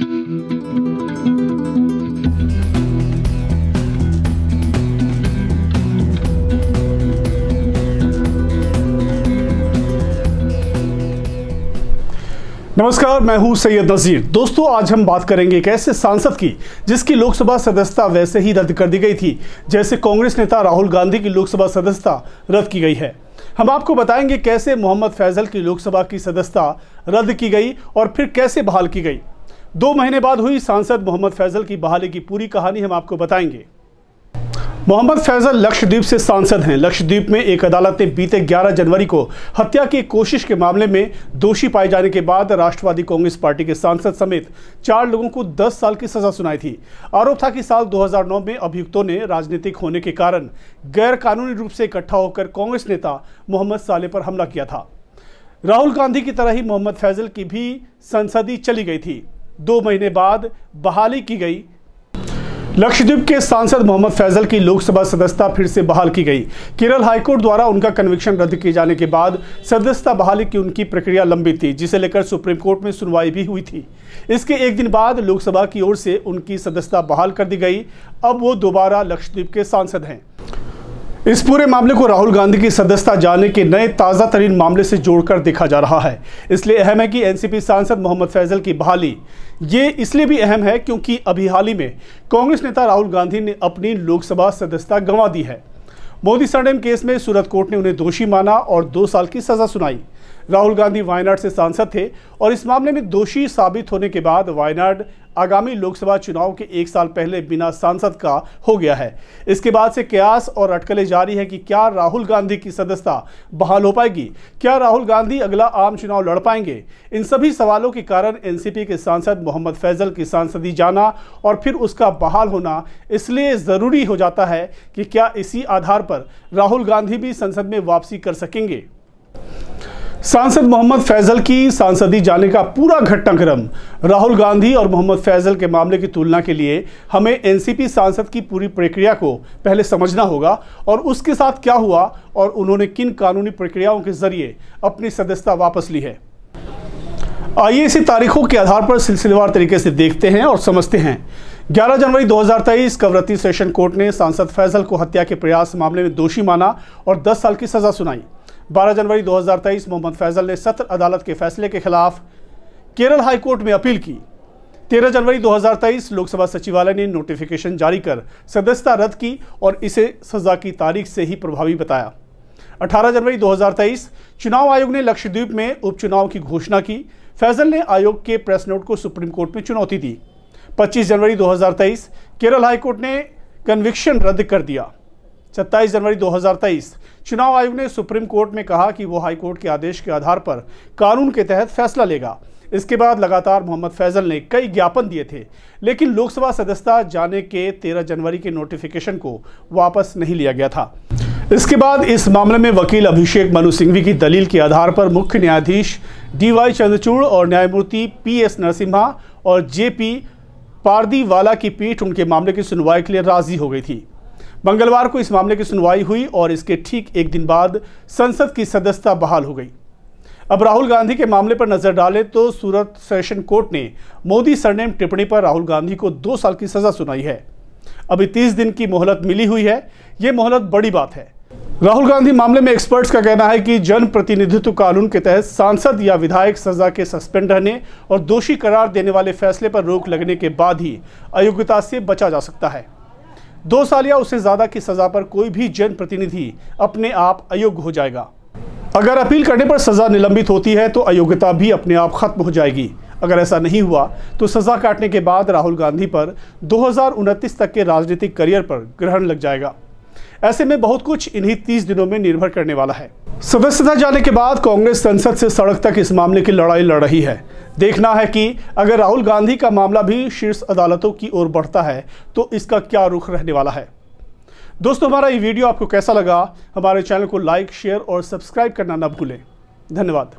नमस्कार, मैं हूं सैयद नज़ीर। दोस्तों, आज हम बात करेंगे एक ऐसे सांसद की जिसकी लोकसभा सदस्यता वैसे ही रद्द कर दी गई थी जैसे कांग्रेस नेता राहुल गांधी की लोकसभा सदस्यता रद्द की गई है। हम आपको बताएंगे कैसे मोहम्मद फैजल की लोकसभा की सदस्यता रद्द की गई और फिर कैसे बहाल की गई। 2 महीने बाद हुई सांसद मोहम्मद फैजल की बहाली की पूरी कहानी हम आपको बताएंगे। मोहम्मद फैजल लक्षद्वीप से सांसद हैं। लक्षद्वीप में एक अदालत ने बीते 11 जनवरी को हत्या की कोशिश के मामले में दोषी पाए जाने के बाद राष्ट्रवादी कांग्रेस पार्टी के सांसद समेत 4 लोगों को 10 साल की सजा सुनाई थी। आरोप था कि साल 2009 में अभियुक्तों ने राजनीतिक होने के कारण गैर कानूनी रूप से इकट्ठा होकर कांग्रेस नेता मोहम्मद सालेह पर हमला किया था। राहुल गांधी की तरह ही मोहम्मद फैजल की भी संसदीय चली गई थी। 2 महीने बाद बहाली की गई। लक्षद्वीप के सांसद मोहम्मद फैजल की लोकसभा सदस्यता फिर से बहाल की गई। केरल हाईकोर्ट द्वारा उनका कन्विक्शन रद्द किए जाने के बाद सदस्यता बहाली की उनकी प्रक्रिया लंबित थी, जिसे लेकर सुप्रीम कोर्ट में सुनवाई भी हुई थी। इसके एक दिन बाद लोकसभा की ओर से उनकी सदस्यता बहाल कर दी गई। अब वो दोबारा लक्षद्वीप के सांसद हैं। इस पूरे मामले को राहुल गांधी की सदस्यता जाने के नए ताज़ा तरीन मामले से जोड़कर देखा जा रहा है। इसलिए अहम है कि एनसीपी सांसद मोहम्मद फैजल की बहाली ये इसलिए भी अहम है क्योंकि अभी हाल ही में कांग्रेस नेता राहुल गांधी ने अपनी लोकसभा सदस्यता गंवा दी है। मोदी सरनेम केस में सूरत कोर्ट ने उन्हें दोषी माना और 2 साल की सजा सुनाई। राहुल गांधी वायनाड से सांसद थे और इस मामले में दोषी साबित होने के बाद वायनाड आगामी लोकसभा चुनाव के 1 साल पहले बिना सांसद का हो गया है। इसके बाद से कयास और अटकलें जारी है कि क्या राहुल गांधी की सदस्यता बहाल हो पाएगी, क्या राहुल गांधी अगला आम चुनाव लड़ पाएंगे। इन सभी सवालों के कारण एनसीपी के सांसद मोहम्मद फैजल की सांसदी जाना और फिर उसका बहाल होना इसलिए ज़रूरी हो जाता है कि क्या इसी आधार पर राहुल गांधी भी संसद में वापसी कर सकेंगे। सांसद मोहम्मद फैजल की सांसदी जाने का पूरा घटनाक्रम राहुल गांधी और मोहम्मद फैजल के मामले की तुलना के लिए हमें एनसीपी सांसद की पूरी प्रक्रिया को पहले समझना होगा और उसके साथ क्या हुआ और उन्होंने किन कानूनी प्रक्रियाओं के जरिए अपनी सदस्यता वापस ली है। आइए इसी तारीखों के आधार पर सिलसिलेवार तरीके से देखते हैं और समझते हैं। 11 जनवरी 2023 कवरत्ती सेशन कोर्ट ने सांसद फैजल को हत्या के प्रयास मामले में दोषी माना और 10 साल की सजा सुनाई। 12 जनवरी 2023 मोहम्मद फैजल ने सत्र अदालत के फैसले के खिलाफ केरल हाईकोर्ट में अपील की। 13 जनवरी 2023 लोकसभा सचिवालय ने नोटिफिकेशन जारी कर सदस्यता रद्द की और इसे सजा की तारीख से ही प्रभावी बताया। 18 जनवरी 2023 चुनाव आयोग ने लक्षद्वीप में उपचुनाव की घोषणा की। फैजल ने आयोग के प्रेस नोट को सुप्रीम कोर्ट में चुनौती दी। 25 जनवरी 2023 केरल हाईकोर्ट ने कन्विक्शन रद्द कर दिया। 27 जनवरी 2023 चुनाव आयोग ने सुप्रीम कोर्ट में कहा कि वो हाईकोर्ट के आदेश के आधार पर कानून के तहत फैसला लेगा। इसके बाद लगातार मोहम्मद फैजल ने कई ज्ञापन दिए थे, लेकिन लोकसभा सदस्यता जाने के 13 जनवरी के नोटिफिकेशन को वापस नहीं लिया गया था। इसके बाद इस मामले में वकील अभिषेक मनु सिंघवी की दलील के आधार पर मुख्य न्यायाधीश DY चंद्रचूड़ और न्यायमूर्ति PS नरसिम्हा और JP पारदीवाला की पीठ उनके मामले की सुनवाई के लिए राजी हो गई थी। मंगलवार को इस मामले की सुनवाई हुई और इसके ठीक एक दिन बाद संसद की सदस्यता बहाल हो गई। अब राहुल गांधी के मामले पर नजर डालें तो सूरत सेशन कोर्ट ने मोदी सरनेम टिप्पणी पर राहुल गांधी को 2 साल की सजा सुनाई है। अभी 30 दिन की मोहलत मिली हुई है। ये मोहलत बड़ी बात है। राहुल गांधी मामले में एक्सपर्ट्स का कहना है कि जन प्रतिनिधित्व कानून के तहत सांसद या विधायक सजा के सस्पेंड रहने और दोषी करार देने वाले फैसले पर रोक लगने के बाद ही अयोग्यता से बचा जा सकता है। 2 साल या उससे ज्यादा की सजा पर कोई भी जनप्रतिनिधि अपने आप अयोग्य हो जाएगा। अगर अपील करने पर सजा निलंबित होती है तो अयोग्यता भी अपने आप खत्म हो जाएगी। अगर ऐसा नहीं हुआ तो सजा काटने के बाद राहुल गांधी पर 2029 तक के राजनीतिक करियर पर ग्रहण लग जाएगा। ऐसे में बहुत कुछ इन्हीं 30 दिनों में निर्भर करने वाला है। सदस्यता जाने के बाद कांग्रेस संसद से सड़क तक इस मामले की लड़ाई लड़ रही है। देखना है कि अगर राहुल गांधी का मामला भी शीर्ष अदालतों की ओर बढ़ता है तो इसका क्या रुख रहने वाला है। दोस्तों, हमारा ये वीडियो आपको कैसा लगा? हमारे चैनल को लाइक, शेयर और सब्सक्राइब करना न भूलें। धन्यवाद।